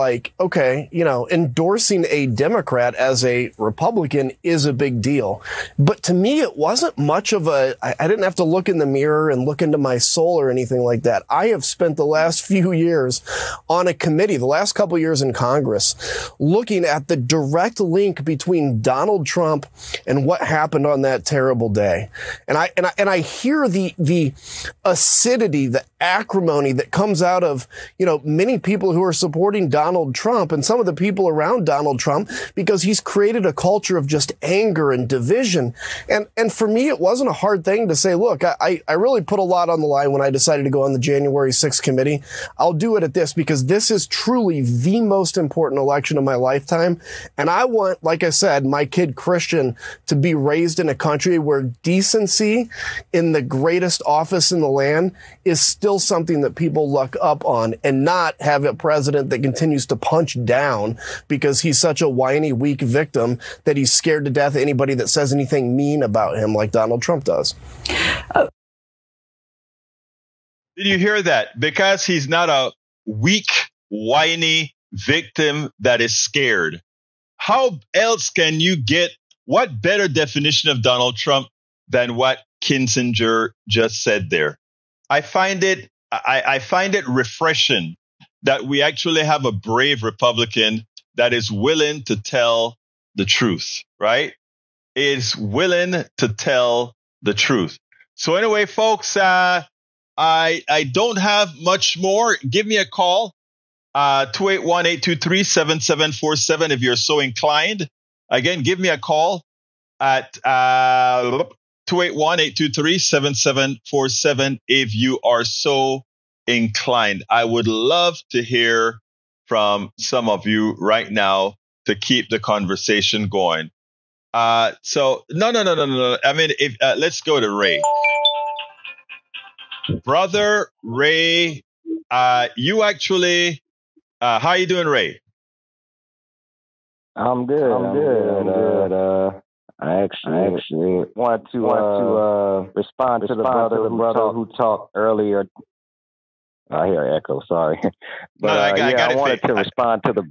[SPEAKER 3] endorsing a Democrat as a Republican is a big deal. But to me, it wasn't much of I didn't have to look in the mirror and look into my soul or anything like that. I have spent the last few years on a committee, the last couple of years in Congress, looking at the direct link between Donald Trump and what happened on that terrible day. And I hear the acidity, the acrimony that comes out of, many people who are supporting Donald Trump and some of the people around Donald Trump, because he's created a culture of just anger and division. And for me, it wasn't a hard thing to say, look, I really put a lot on the line when I decided to go on the January 6th committee. I'll do it at this because this is truly the most important election of my lifetime. And I want, like I said, my kid Christian to be raised in a country where decency in the greatest office in the land is still something that people look up on, and not have a president that continues to punch down because he's such a whiny, weak victim that he's scared to death of anybody that says anything mean about him like Donald Trump does.
[SPEAKER 1] Did you hear that? Because he's not a weak, whiny victim that is scared. How else can you get, what better definition of Donald Trump than what Kinzinger just said there? I find it refreshing that we actually have a brave Republican that is willing to tell the truth, right? Is willing to tell the truth. So anyway, folks, I don't have much more. Give me a call. 281-823-7747 if you're so inclined. Again, give me a call at 281-823-7747 if you are so inclined. I would love to hear from some of you right now to keep the conversation going. So no. I mean, let's go to Ray. Brother Ray, you actually, how you doing, Ray?
[SPEAKER 5] I'm good. I actually want to respond to the brother who talked earlier. I hear an echo. Sorry, but I wanted to respond to the.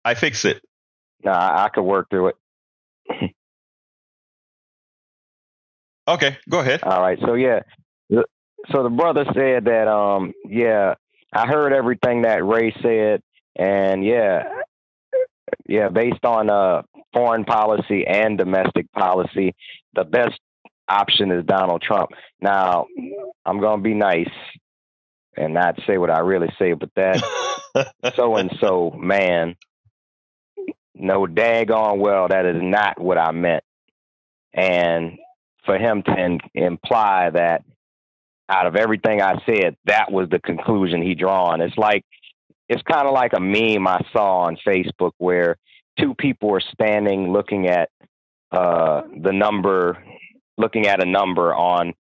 [SPEAKER 1] I fix it.
[SPEAKER 5] I could work through it.
[SPEAKER 1] Okay, go ahead.
[SPEAKER 5] All right. So so the brother said that I heard everything that Ray said, and based on foreign policy and domestic policy, the best option is Donald Trump. Now, I'm going to be nice and not say what I really say, but that so-and-so man, no daggone well, that is not what I meant. And for him to imply that out of everything I said, that was the conclusion he drawn. It's kind of like a meme I saw on Facebook where two people are standing looking at a number on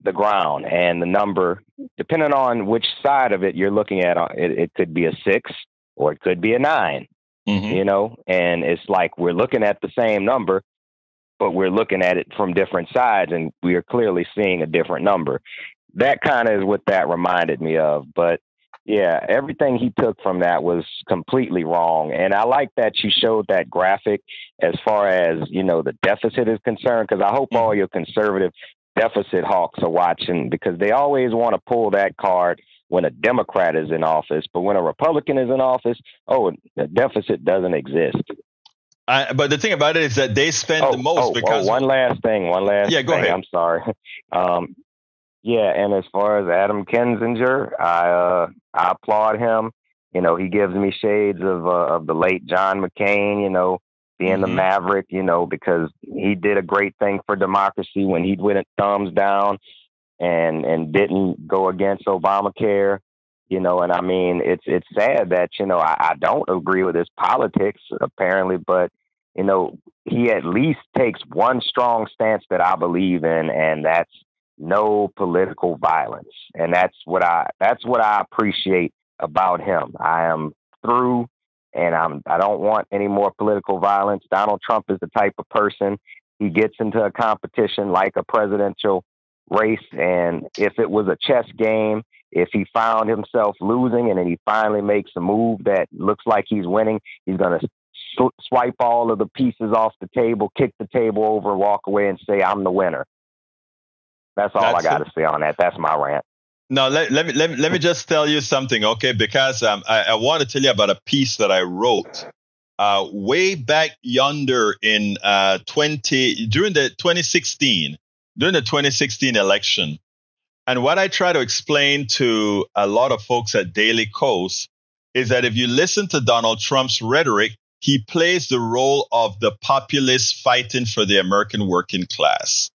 [SPEAKER 5] the ground, and the number, depending on which side of it you're looking at, it could be a 6 or it could be a 9. Mm-hmm. And it's like we're looking at the same number, but we're looking at it from different sides, and we are clearly seeing a different number. That kind of is what that reminded me of. But yeah, everything he took from that was completely wrong. And I like that you showed that graphic as far as, the deficit is concerned, because I hope all your conservative deficit hawks are watching, because they always want to pull that card when a Democrat is in office. But when a Republican is in office, the deficit doesn't exist.
[SPEAKER 1] But the thing about it is that they spend the most because...
[SPEAKER 5] One last thing.
[SPEAKER 1] Yeah, go ahead.
[SPEAKER 5] I'm sorry. Yeah, and as far as Adam Kinzinger, I applaud him. He gives me shades of the late John McCain, being the maverick, because he did a great thing for democracy when he went thumbs down and didn't go against Obamacare, and I mean, it's sad that, I don't agree with his politics apparently, but, he at least takes one strong stance that I believe in, and that's no political violence. And that's what I appreciate about him. I am through, and I don't want any more political violence. Donald Trump is the type of person, he gets into a competition like a presidential race, and if it was a chess game, if he found himself losing and then he finally makes a move that looks like he's winning, he's going to swipe all of the pieces off the table, kick the table over, walk away and say, I'm the winner. That's all I got to say on that. That's my rant.
[SPEAKER 1] No, let me just tell you something, okay? Because I want to tell you about a piece that I wrote way back yonder in during the 2016 election. And what I try to explain to a lot of folks at Daily Kos is that if you listen to Donald Trump's rhetoric, he plays the role of the populist fighting for the American working class.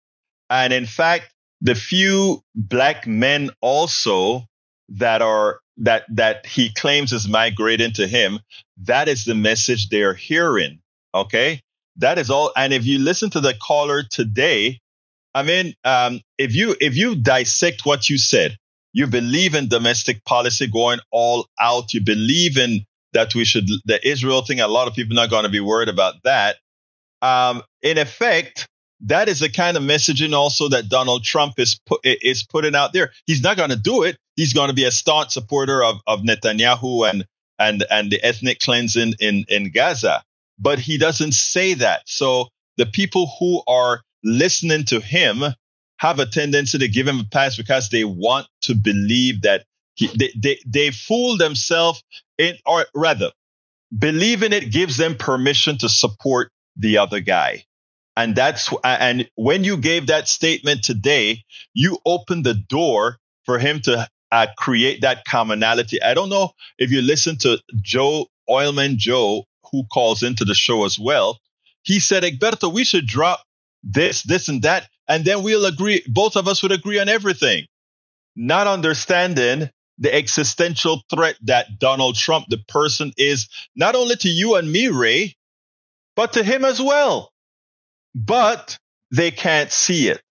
[SPEAKER 1] And in fact, the few black men also that he claims is migrating to him, that is the message they're hearing. Okay, that is all. And if you listen to the caller today, I mean, if you dissect what you said, you believe in domestic policy going all out. You believe in that the Israel thing. A lot of people are not going to be worried about that. In effect, that is the kind of messaging also that Donald Trump is putting out there. He's not going to do it. He's going to be a staunch supporter of Netanyahu and the ethnic cleansing in Gaza. But he doesn't say that. So the people who are listening to him have a tendency to give him a pass because they want to believe that they fool themselves, or rather, believing it gives them permission to support the other guy. And when you gave that statement today, you opened the door for him to create that commonality. I don't know if you listen to Oilman Joe, who calls into the show as well. He said, Egberto, we should drop this, and that, and then we'll agree. Both of us would agree on everything. Not understanding the existential threat that Donald Trump, the person, is not only to you and me, Ray, but to him as well. But they can't see it.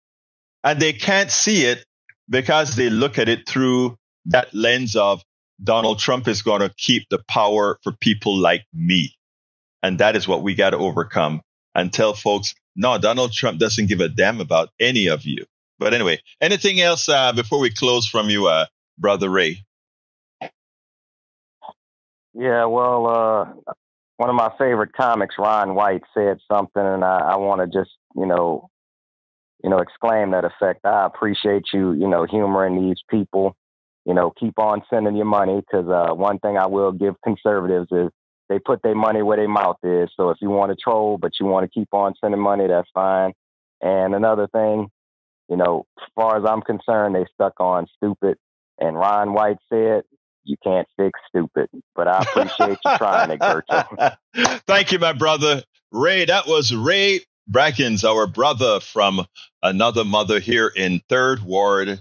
[SPEAKER 1] And they can't see it because they look at it through that lens of Donald Trump is going to keep the power for people like me. And that is what we got to overcome and tell folks, no, Donald Trump doesn't give a damn about any of you. But anyway, anything else before we close from you, Brother Ray?
[SPEAKER 5] Yeah, well, one of my favorite comics, Ron White, said something, and I want to just, exclaim that effect. I appreciate you, humoring these people. Keep on sending your money, because one thing I will give conservatives is they put their money where their mouth is. So if you want to troll, but you want to keep on sending money, that's fine. And another thing, as far as I'm concerned, they stuck on stupid. And Ron White said, you can't fix stupid. But I appreciate you trying, Egberto.
[SPEAKER 1] Thank you, my brother. Ray, that was Ray Brackens, our brother from another mother here in 3rd Ward,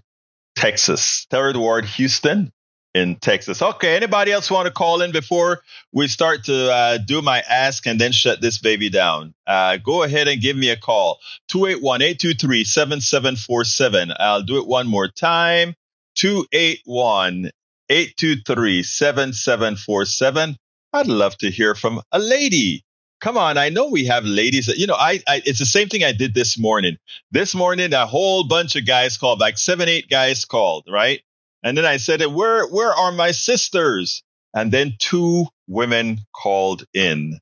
[SPEAKER 1] Texas. 3rd Ward, Houston in Texas. Okay, anybody else want to call in before we start to do my ask and then shut this baby down? Go ahead and give me a call. 281-823-7747. I'll do it one more time. 281-823-7747. I'd love to hear from a lady come on. I know we have ladies that, it's the same thing I did this morning. This morning, a whole bunch of guys called, like 7, 8 guys called, right? And then I said, where are my sisters? And then 2 women called in.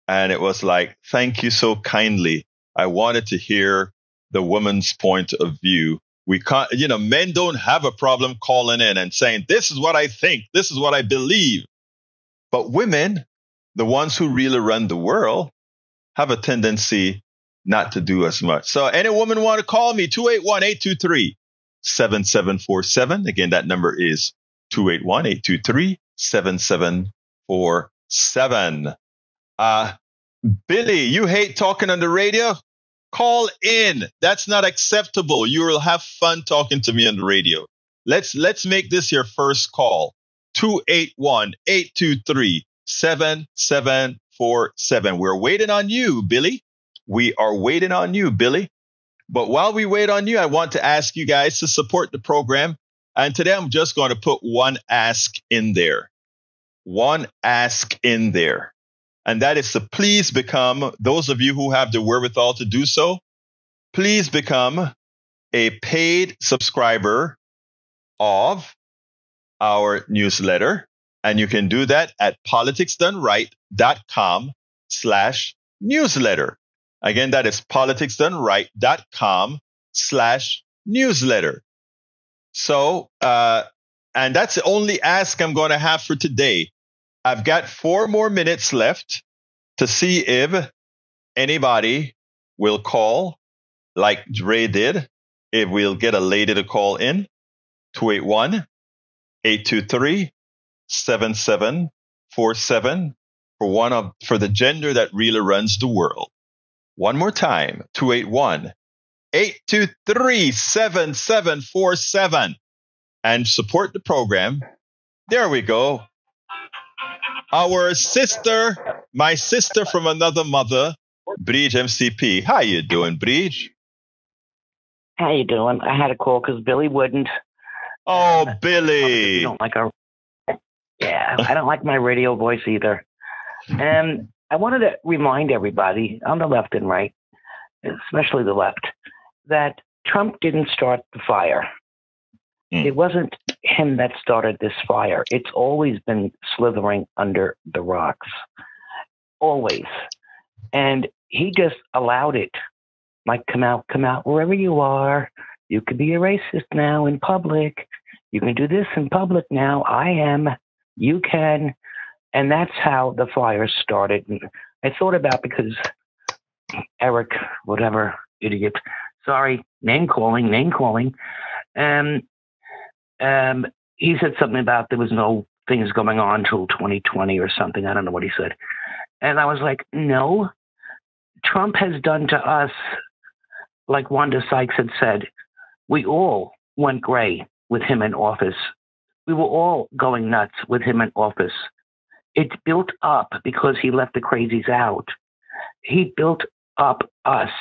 [SPEAKER 1] And it was like, thank you so kindly. I wanted to hear the woman's point of view. We can't, men don't have a problem calling in and saying, this is what I think. This is what I believe. But women, the ones who really run the world, have a tendency not to do as much. So any woman want to call me, 281-823-7747. Again, that number is 281-823-7747. Billy, you hate talking on the radio? Call in. That's not acceptable. You will have fun talking to me on the radio. Let's make this your first call. 281-823-7747. We're waiting on you, Billy. We are waiting on you, Billy. But while we wait on you, I want to ask you guys to support the program. And today I'm just going to put one ask in there. One ask in there. And that is to please become, those of you who have the wherewithal to do so, please become a paid subscriber of our newsletter. And you can do that at politicsdoneright.com/newsletter. Again, that is politicsdoneright.com/newsletter. So, and that's the only ask I'm going to have for today. I've got 4 more minutes left to see if anybody will call like Ray did. If we'll get a lady to call in, 281-823-7747 for the gender that really runs the world. One more time, 281-823-7747 and support the program. There we go. Our sister, my sister from another mother, Bridge MCP. How you doing, Bridge?
[SPEAKER 6] How you doing? I had a call because Billy wouldn't.
[SPEAKER 1] Oh, Billy!
[SPEAKER 6] You don't like our. Yeah, I don't like my radio voice either. And I wanted to remind everybody on the left and right, especially the left, that Trump didn't start the fire. It wasn't him that started this fire. It's always been slithering under the rocks. Always. And he just allowed it. Like, come out wherever you are. You could be a racist now in public. You can do this in public now. I am. You can. And that's how the fire started. And I thought about, because Eric, whatever, idiot, sorry, name calling. He said something about there was no things going on till 2020 or something. I don't know what he said. And I was like, no, Trump has done to us, like Wanda Sykes had said, we all went gray with him in office. We were all going nuts with him in office. It built up because he left the crazies out. He built up us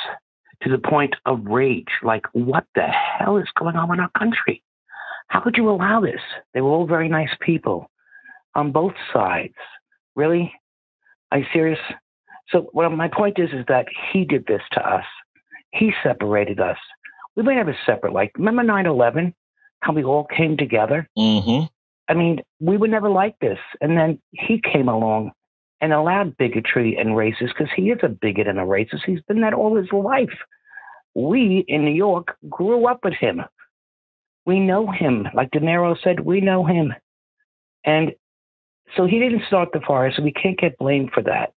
[SPEAKER 6] to the point of rage. Like, what the hell is going on in our country? How could you allow this? They were all very nice people on both sides. Really? Are you serious? So my point is that he did this to us. He separated us. We might have a separate, like, remember 9/11? How we all came together?
[SPEAKER 1] Mm-hmm.
[SPEAKER 6] I mean, we were never like this. And then he came along and allowed bigotry and racism, because he is a bigot and a racist. He's been that all his life. We in New York grew up with him. We know him. Like De Niro said, we know him. And so he didn't start the fire, so we can't get blamed for that.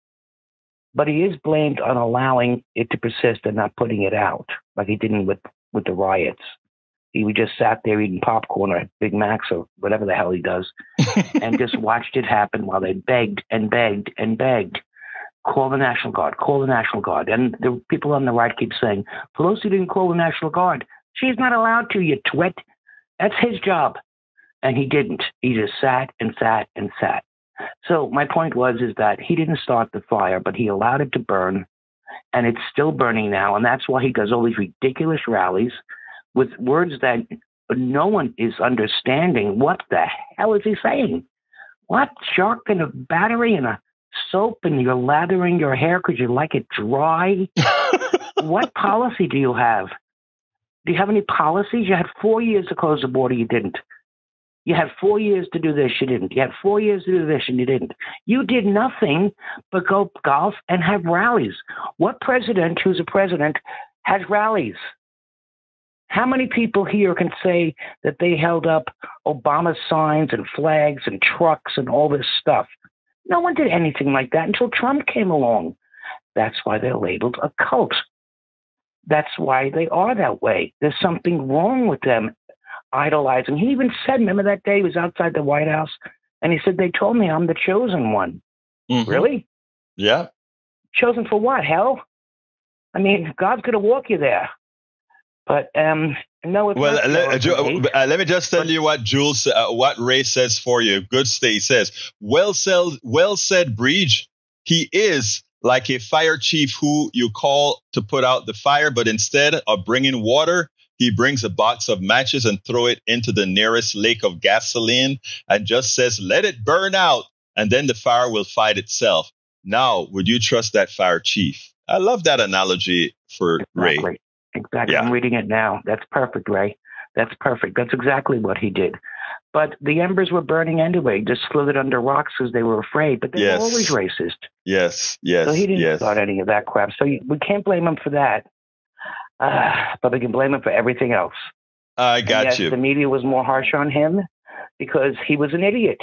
[SPEAKER 6] But he is blamed on allowing it to persist and not putting it out, like he didn't with the riots. He just sat there eating popcorn or Big Macs or whatever the hell he does, and just watched it happen while they begged and begged and begged. Call the National Guard, call the National Guard. And the people on the right keep saying, Pelosi didn't call the National Guard. She's not allowed to, you twit. That's his job. And he didn't. He just sat and sat and sat. So my point is that he didn't start the fire, but he allowed it to burn, and it's still burning now. And that's why he does all these ridiculous rallies with words that no one is understanding. What the hell is he saying? What? Shark in a battery and a soap and you're lathering your hair because you like it dry. What policy do you have? Do you have any policies? You had 4 years to close the border. You didn't. You had 4 years to do this. You didn't. You had 4 years to do this, and you didn't. You did nothing but go golf and have rallies. What president who's a president has rallies? How many people here can say that they held up Obama signs and flags and trucks and all this stuff? No one did anything like that until Trump came along. That's why they're labeled a cult. That's why they are that way. There's something wrong with them idolizing. He even said, remember that day he was outside the White House, and he said, they told me I'm the chosen one.
[SPEAKER 1] Mm-hmm.
[SPEAKER 6] Really?
[SPEAKER 1] Yeah.
[SPEAKER 6] Chosen for what? Hell? I mean, God's going to walk you there. But no, it's
[SPEAKER 1] well,
[SPEAKER 6] not
[SPEAKER 1] let me just tell you what Jules, what Ray says for you. Good stay says, well said, Breach. He is like a fire chief who you call to put out the fire, but instead of bringing water, he brings a box of matches and throw it into the nearest lake of gasoline and just says, let it burn out, and then the fire will fight itself. Now, would you trust that fire chief? I love that analogy for Ray.
[SPEAKER 6] Exactly.
[SPEAKER 1] Yeah.
[SPEAKER 6] I'm reading it now. That's perfect, Ray. That's perfect. That's exactly what he did. But the embers were burning anyway, just slithered under rocks because they were afraid. But they were always racist.
[SPEAKER 1] Yes.
[SPEAKER 6] So he didn't start any of that crap. So we can't blame him for that. But we can blame him for everything else.
[SPEAKER 1] I got you.
[SPEAKER 6] The media was more harsh on him because he was an idiot.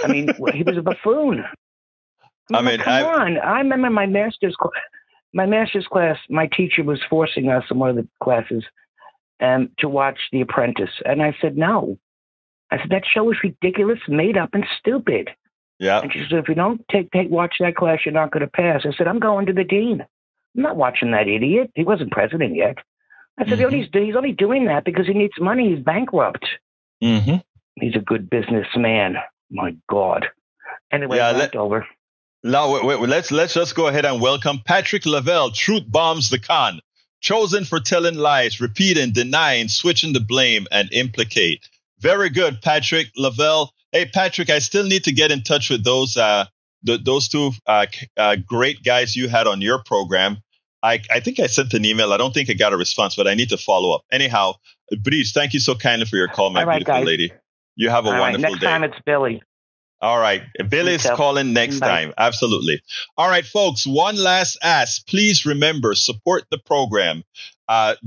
[SPEAKER 6] I mean, he was a buffoon. Come on. I remember my master's class, my teacher was forcing us in one of the classes to watch The Apprentice. And I said, no. I said, that show is ridiculous, made up, and stupid.
[SPEAKER 1] Yeah.
[SPEAKER 6] And she said, if you don't watch that class, you're not going to pass. I said, I'm going to the dean. I'm not watching that idiot. He wasn't president yet. I said, he's only doing that because he needs money. He's bankrupt.
[SPEAKER 1] Mm-hmm.
[SPEAKER 6] He's a good businessman. My God. Anyway, over.
[SPEAKER 1] Now, let's just go ahead and welcome Patrick Lavelle, Truth Bombs the Con, chosen for telling lies, repeating, denying, switching the blame, and implicate. Very good, Patrick Lavelle. Hey, Patrick, I still need to get in touch with those two great guys you had on your program. I think I sent an email. I don't think I got a response, but I need to follow up. Anyhow, Breeze, thank you so kindly for your call, my beautiful lady. You have a wonderful day.
[SPEAKER 6] Next time it's Billy.
[SPEAKER 1] All right. Billy's calling next time. Absolutely. All right, folks. One last ask. Please remember, support the program.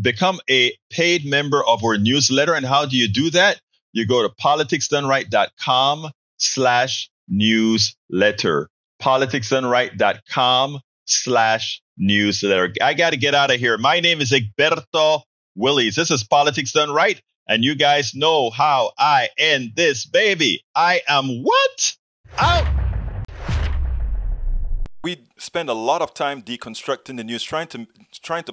[SPEAKER 1] Become a paid member of our newsletter. And how do you do that? You go to politicsdoneright.com/newsletter. politicsdoneright.com/newsletter. I got to get out of here. My name is Egberto Willies. This is Politics Done Right. And you guys know how I end this, baby. I am what? Out.
[SPEAKER 7] We spend a lot of time deconstructing the news, trying to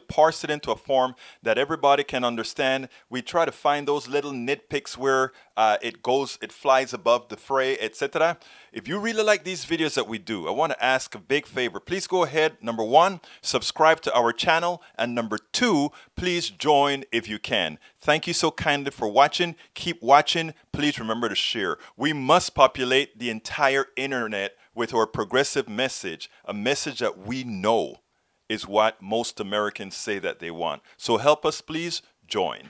[SPEAKER 7] parse it into a form that everybody can understand. We try to find those little nitpicks where it flies above the fray, etc. If you really like these videos that we do, I want to ask a big favor. Please go ahead. Number one, subscribe to our channel. And number two, please join if you can. Thank you so kindly for watching. Keep watching. Please remember to share. We must populate the entire internet with our progressive message, a message that we know is what most Americans say that they want. So help us, please join.